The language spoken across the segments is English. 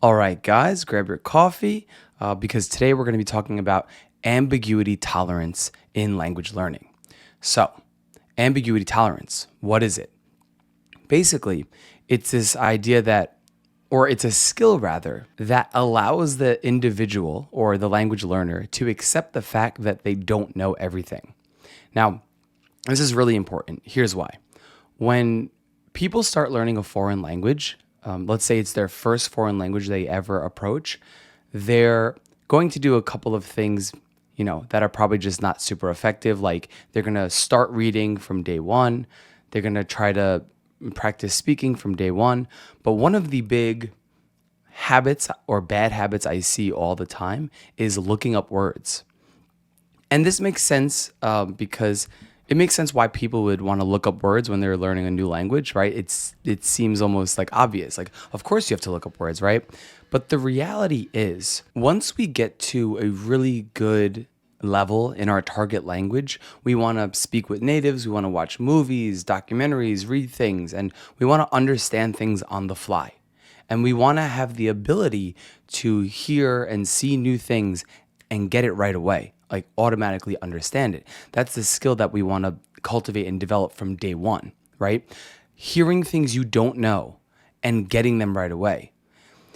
All right, guys, grab your coffee because today we're going to be talking about ambiguity tolerance in language learning. So, ambiguity tolerance, what is it? Basically, it's this idea that, or it's a skill rather, that allows the individual or the language learner to accept the fact that they don't know everything. Now, this is really important. Here's why. When people start learning a foreign language, let's say it's their first foreign language they ever approach, they're going to do a couple of things, that are probably just not super effective. Like they're going to start reading from day one. They're going to try to practice speaking from day one. But one of the big habits or bad habits I see all the time is looking up words. And this makes sense because it makes sense why people would want to look up words when they're learning a new language, right? It seems almost like obvious. Like, of course you have to look up words, right? But the reality is, once we get to a really good level in our target language, we want to speak with natives, we want to watch movies, documentaries, read things, and we want to understand things on the fly. And we want to have the ability to hear and see new things and get it right away, like automatically understand it. That's the skill that we want to cultivate and develop from day one, right? Hearing things you don't know and getting them right away.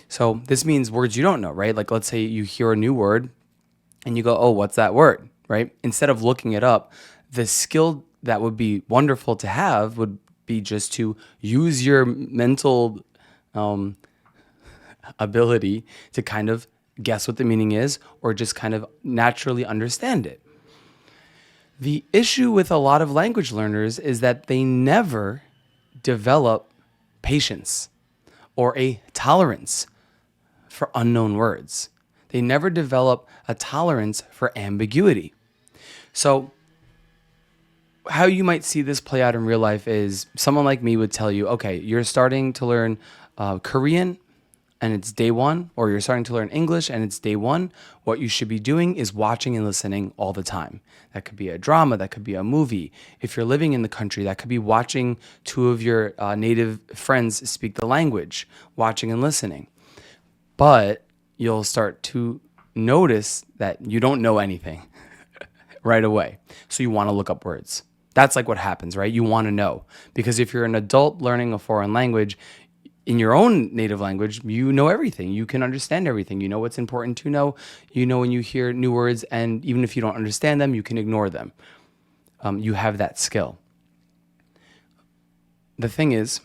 So this means words you don't know, right? Like let's say you hear a new word and you go, oh, what's that word, right? Instead of looking it up, the skill that would be wonderful to have would be just to use your mental ability to kind of guess what the meaning is or just kind of naturally understand it. The issue with a lot of language learners is that they never develop patience or a tolerance for unknown words. They never develop a tolerance for ambiguity. So, how you might see this play out in real life is someone like me would tell you, okay, you're starting to learn Korean and it's day one, or you're starting to learn English and it's day one. What you should be doing is watching and listening all the time. That could be a drama, that could be a movie. If you're living in the country, that could be watching two of your native friends speak the language, watching and listening. But you'll start to notice that you don't know anything right away. So you want to look up words. That's like what happens, right? You want to know. Because if you're an adult learning a foreign language, in your own native language, you know everything. You can understand everything. You know what's important to know. You know when you hear new words, and even if you don't understand them, you can ignore them. You have that skill. The thing is,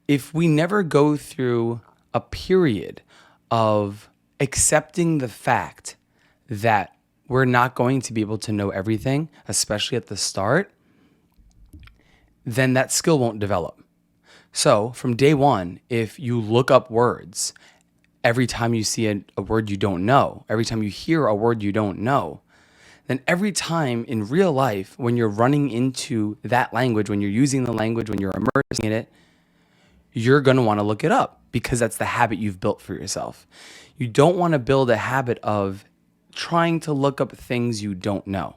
if we never go through a period of accepting the fact that we're not going to be able to know everything, especially at the start, then that skill won't develop. So from day one, if you look up words, every time you see a word you don't know, every time you hear a word you don't know, then every time in real life, when you're running into that language, when you're using the language, when you're immersing in it, you're going to want to look it up because that's the habit you've built for yourself. You don't want to build a habit of trying to look up things you don't know.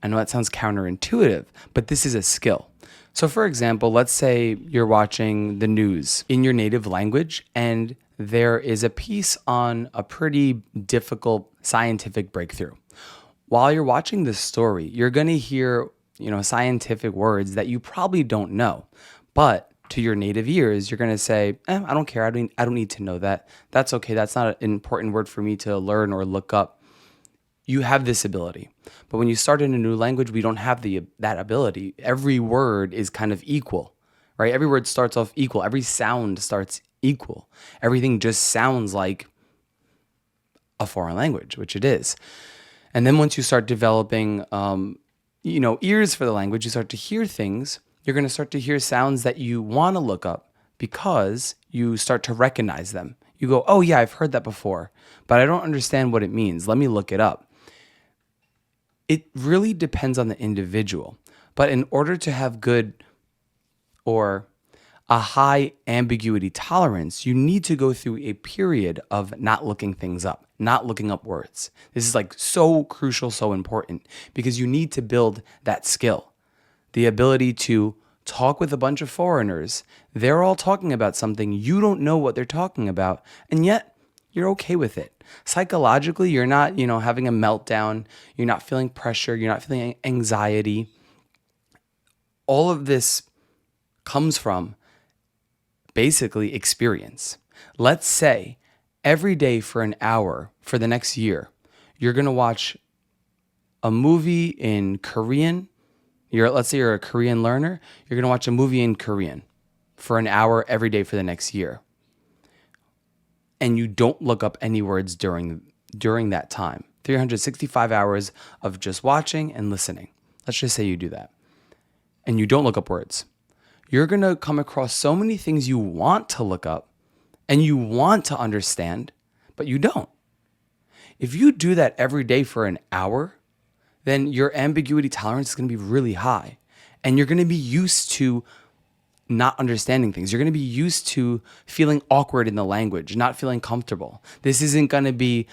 I know that sounds counterintuitive, but this is a skill. So for example, let's say you're watching the news in your native language and there is a piece on a pretty difficult scientific breakthrough. While you're watching this story, you're going to hear, scientific words that you probably don't know. But to your native ears, you're going to say, I don't care. I don't need to know that. That's okay. That's not an important word for me to learn or look up. You have this ability. But when you start in a new language, we don't have that ability. Every word is kind of equal, right? Every word starts off equal. Every sound starts equal. Everything just sounds like a foreign language, which it is. And then once you start developing, ears for the language, you start to hear things. You're going to start to hear sounds that you want to look up because you start to recognize them. You go, oh yeah, I've heard that before, but I don't understand what it means. Let me look it up. It really depends on the individual. But in order to have good or a high ambiguity tolerance, you need to go through a period of not looking things up, not looking up words. This is like so crucial, so important because you need to build that skill, the ability to talk with a bunch of foreigners. They're all talking about something. You don't know what they're talking about, and yet you're okay with it. Psychologically, you're not, having a meltdown. You're not feeling pressure. You're not feeling anxiety. All of this comes from basically experience. Let's say every day for an hour for the next year, you're going to watch a movie in Korean. Let's say you're a Korean learner. You're going to watch a movie in Korean for an hour every day for the next year. And you don't look up any words during that time. 365 hours of just watching and listening. Let's just say you do that. And you don't look up words. You're going to come across so many things you want to look up and you want to understand, but you don't. If you do that every day for an hour, then your ambiguity tolerance is going to be really high. And you're going to be used to not understanding things. You're going to be used to feeling awkward in the language, not feeling comfortable. This isn't going to be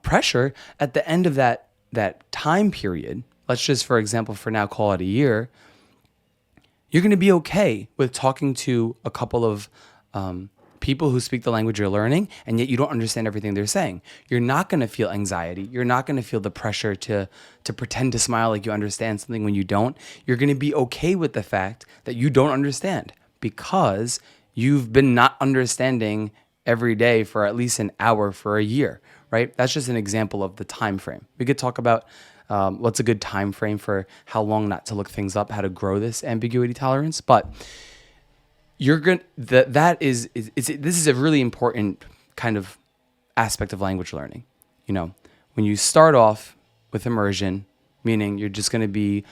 pressure at the end of that time period. Let's just, for example, for now, call it a year. You're going to be okay with talking to a couple of people who speak the language you're learning, and yet you don't understand everything they're saying. You're not going to feel anxiety. You're not going to feel the pressure to pretend to smile like you understand something when you don't. You're going to be okay with the fact that you don't understand because you've been not understanding every day for at least an hour for a year, right? That's just an example of the time frame. We could talk about what's a good time frame for how long not to look things up, how to grow this ambiguity tolerance, but this is a really important kind of aspect of language learning. When you start off with immersion, meaning you're just going to be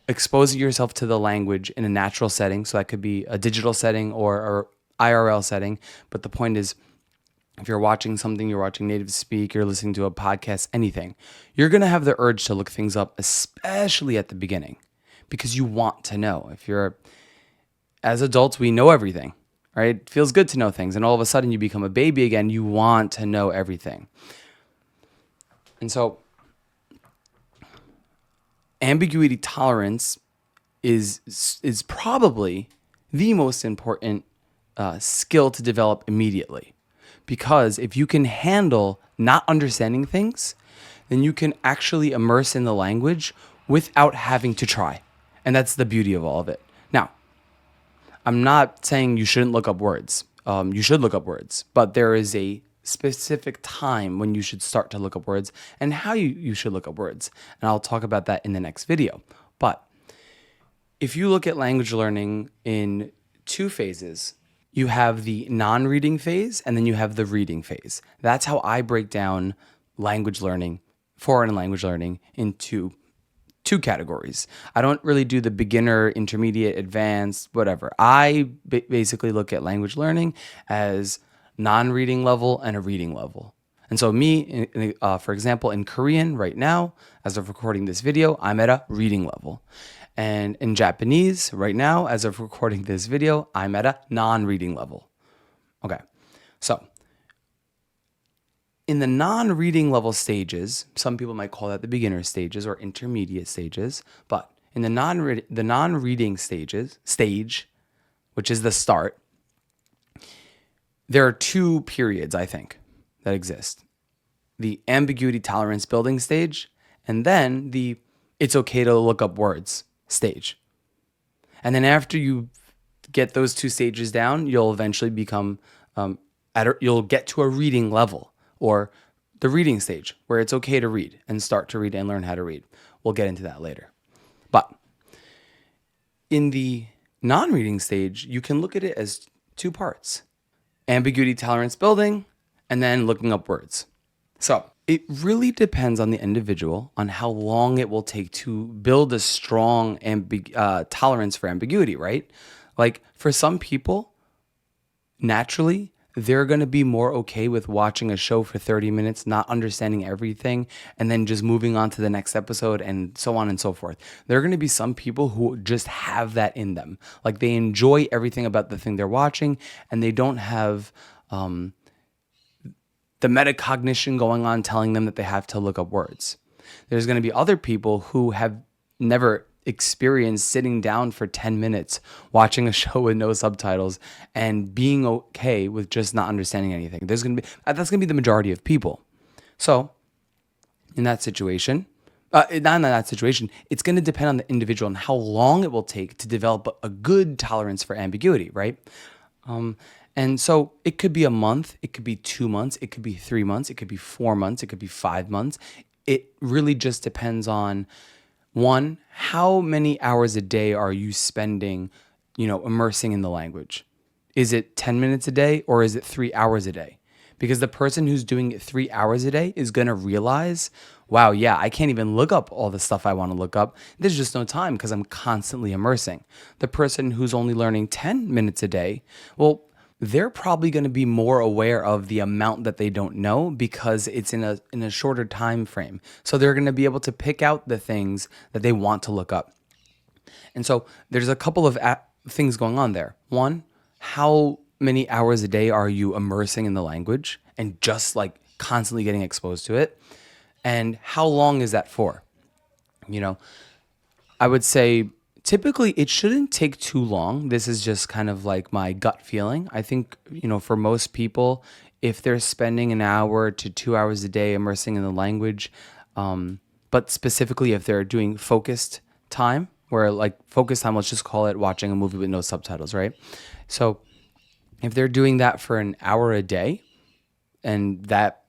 exposing yourself to the language in a natural setting. So that could be a digital setting or IRL setting. But the point is, if you're watching something, you're watching native speak, you're listening to a podcast, anything, you're going to have the urge to look things up, especially at the beginning, because you want to know. As adults, we know everything, right? It feels good to know things. And all of a sudden you become a baby again. You want to know everything. And so ambiguity tolerance is probably the most important skill to develop immediately. Because if you can handle not understanding things, then you can actually immerse in the language without having to try. And that's the beauty of all of it. Now, I'm not saying you shouldn't look up words. You should look up words, but there is a specific time when you should start to look up words and how you should look up words. And I'll talk about that in the next video. But if you look at language learning in two phases, you have the non-reading phase and then you have the reading phase. That's how I break down language learning, foreign language learning, into two categories. I don't really do the beginner, intermediate, advanced, whatever. I basically look at language learning as non-reading level and a reading level. And so for example, in Korean right now, as of recording this video, I'm at a reading level. And in Japanese right now, as of recording this video, I'm at a non-reading level. Okay, so in the non-reading level stages, some people might call that the beginner stages or intermediate stages, but in the non-reading stage, which is the start, there are two periods, I think, that exist. The ambiguity tolerance building stage, and then the it's okay to look up words stage. And then after you get those two stages down, you'll eventually become, you'll get to a reading level, or the reading stage, where it's okay to read and start to read and learn how to read. We'll get into that later. But in the non-reading stage, you can look at it as two parts: ambiguity tolerance building and then looking up words. So it really depends on the individual on how long it will take to build a strong tolerance for ambiguity, right? Like for some people, naturally, they're going to be more okay with watching a show for 30 minutes, not understanding everything, and then just moving on to the next episode and so on and so forth. There are going to be some people who just have that in them. Like they enjoy everything about the thing they're watching, and they don't have the metacognition going on telling them that they have to look up words. There's going to be other people who have never experience sitting down for 10 minutes watching a show with no subtitles and being okay with just not understanding anything. That's going to be the majority of people. So, in that situation, not in that situation, it's going to depend on the individual and how long it will take to develop a good tolerance for ambiguity, right? And so it could be a month, it could be 2 months, it could be 3 months, it could be 4 months, it could be 5 months. It really just depends on, one, how many hours a day are you spending, immersing in the language? Is it 10 minutes a day or is it 3 hours a day? Because the person who's doing it 3 hours a day is going to realize, wow, yeah, I can't even look up all the stuff I want to look up. There's just no time because I'm constantly immersing. The person who's only learning 10 minutes a day, well, they're probably going to be more aware of the amount that they don't know because it's in a shorter time frame. So they're going to be able to pick out the things that they want to look up. And so there's a couple of things going on there. One, how many hours a day are you immersing in the language and just like constantly getting exposed to it? And how long is that for? I would say typically it shouldn't take too long. This is just kind of like my gut feeling. I think, for most people, if they're spending an hour to 2 hours a day immersing in the language, but specifically if they're doing focused time, where like focused time, let's just call it watching a movie with no subtitles, right? So if they're doing that for an hour a day and that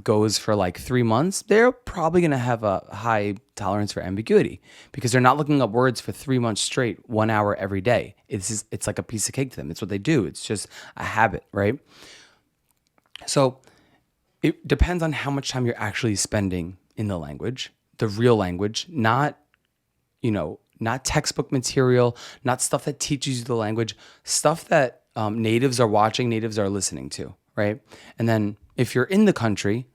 goes for like 3 months, they're probably going to have a high tolerance for ambiguity because they're not looking up words for 3 months straight, 1 hour every day. It's like a piece of cake to them. It's what they do. It's just a habit, right? So it depends on how much time you're actually spending in the language, the real language, not textbook material, not stuff that teaches you the language, stuff that natives are watching, natives are listening to, right? And then if you're in the country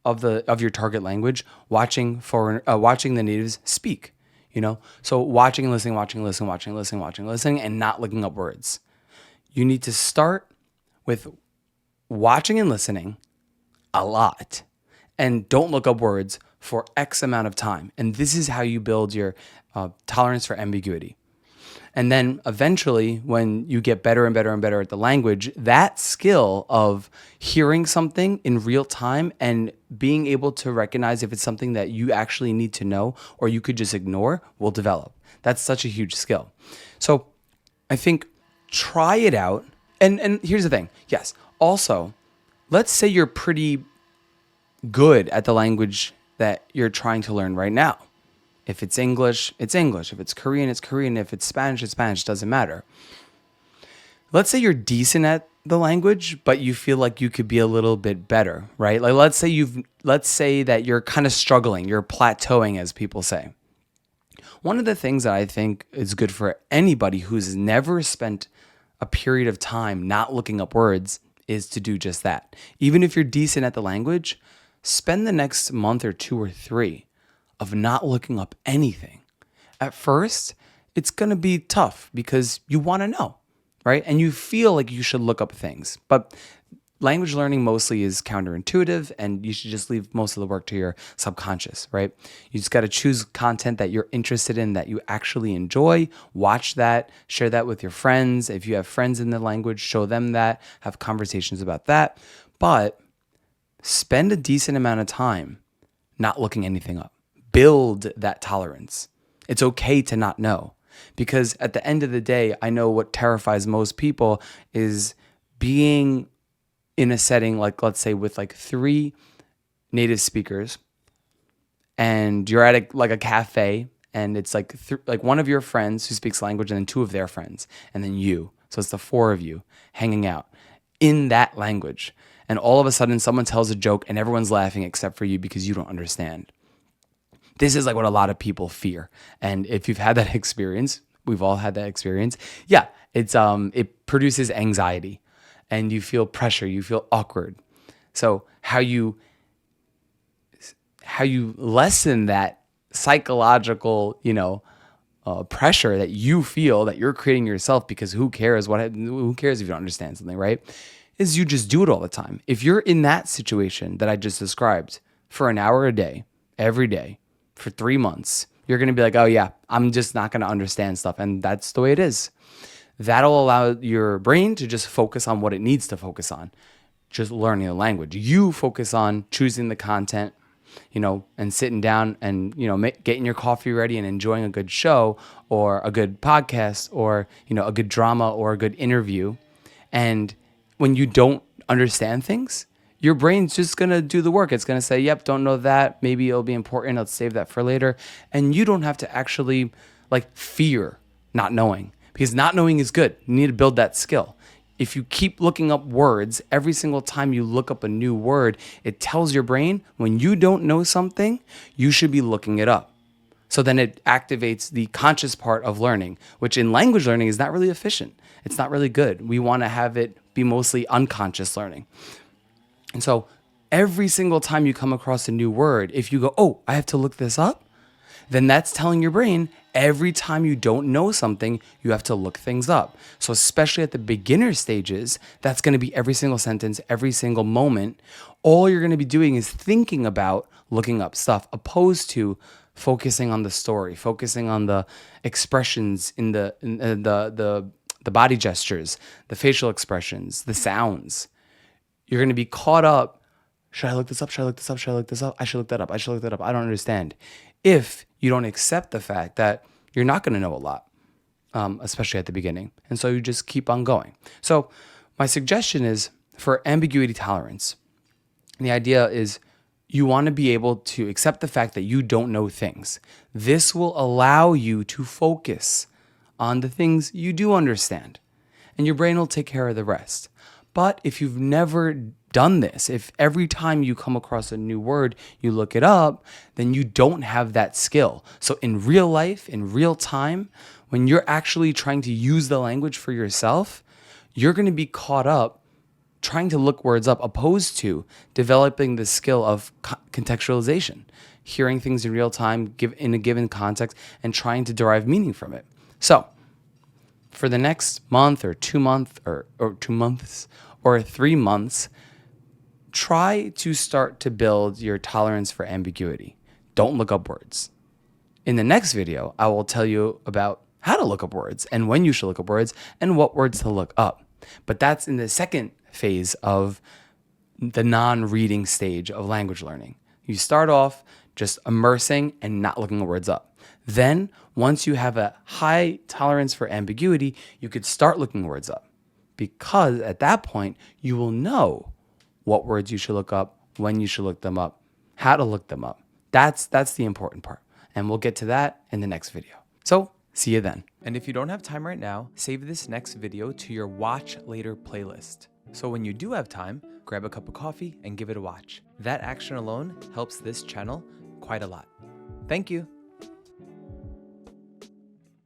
of your target language, watching the natives speak, so watching and listening, and not looking up words. You need to start with watching and listening a lot, and don't look up words for X amount of time. And this is how you build your tolerance for ambiguity. And then eventually, when you get better and better and better at the language, that skill of hearing something in real time and being able to recognize if it's something that you actually need to know or you could just ignore will develop. That's such a huge skill. So I think try it out. And here's the thing. Yes. Also, let's say you're pretty good at the language that you're trying to learn right now. If it's English, it's English. If it's Korean, it's Korean. If it's Spanish, doesn't matter. Let's say you're decent at the language, but you feel like you could be a little bit better, right? Like let's say that you're kind of struggling, you're plateauing, as people say. One of the things that I think is good for anybody who's never spent a period of time not looking up words is to do just that. Even if you're decent at the language, spend the next month or 2 or 3 of not looking up anything. At first, it's going to be tough because you want to know, right? And you feel like you should look up things. But language learning mostly is counterintuitive, and you should just leave most of the work to your subconscious, right? You just got to choose content that you're interested in, that you actually enjoy. Watch that, share that with your friends. If you have friends in the language, show them that, have conversations about that. But spend a decent amount of time not looking anything up. Build that tolerance. It's okay to not know, because at the end of the day, I know what terrifies most people is being in a setting like, let's say, with like 3 native speakers, and you're at a cafe, and it's like one of your friends who speaks language, and then 2 of their friends, and then you. So it's the 4 of you hanging out in that language, and all of a sudden someone tells a joke, and everyone's laughing except for you because you don't understand. This is like what a lot of people fear. And if you've had that experience, we've all had that experience. Yeah, it produces anxiety, and you feel pressure, you feel awkward. So how you lessen that psychological, pressure that you feel that you're creating yourself, because who cares if you don't understand something, right? Is you just do it all the time. If you're in that situation that I just described for an hour a day, every day, for 3 months, You're going to be like, oh yeah, I'm just not going to understand stuff. And that's the way it is. That'll allow your brain to just focus on what it needs to focus on, just learning the language. You focus on choosing the content, and sitting down and, getting your coffee ready and enjoying a good show or a good podcast or, a good drama or a good interview. And when you don't understand things, your brain's just going to do the work. It's going to say, yep, don't know that. Maybe it'll be important. Let's save that for later. And you don't have to actually fear not knowing, because not knowing is good. You need to build that skill. If you keep looking up words, every single time you look up a new word, it tells your brain when you don't know something, you should be looking it up. So then it activates the conscious part of learning, which in language learning is not really efficient. It's not really good. We want to have it be mostly unconscious learning. And so every single time you come across a new word, if you go, oh, I have to look this up, then that's telling your brain every time you don't know something, you have to look things up. So especially at the beginner stages, that's going to be every single sentence, every single moment. All you're going to be doing is thinking about looking up stuff, opposed to focusing on the story, focusing on the expressions in the body gestures, the facial expressions, the sounds. You're going to be caught up. Should I look this up? Should I look this up? Should I look this up? I should look that up. I should look that up. I don't understand. If you don't accept the fact that you're not going to know a lot, especially at the beginning. And so you just keep on going. So my suggestion is for ambiguity tolerance. The idea is you want to be able to accept the fact that you don't know things. This will allow you to focus on the things you do understand, and your brain will take care of the rest. But if you've never done this, if every time you come across a new word, you look it up, then you don't have that skill. So in real life, in real time, when you're actually trying to use the language for yourself, you're going to be caught up trying to look words up, opposed to developing the skill of contextualization, hearing things in real time, in a given context, and trying to derive meaning from it. So for the next month or 2 months or 2 months or 3 months, try to start to build your tolerance for ambiguity. Don't look up words. In the next video, I will tell you about how to look up words and when you should look up words and what words to look up. But that's in the second phase of the non-reading stage of language learning. You start off just immersing and not looking words up. Then, once you have a high tolerance for ambiguity, you could start looking words up, because at that point, you will know what words you should look up, when you should look them up, how to look them up. That's the important part. And we'll get to that in the next video. So, see you then. And if you don't have time right now, save this next video to your watch later playlist. So when you do have time, grab a cup of coffee and give it a watch. That action alone helps this channel quite a lot. Thank you.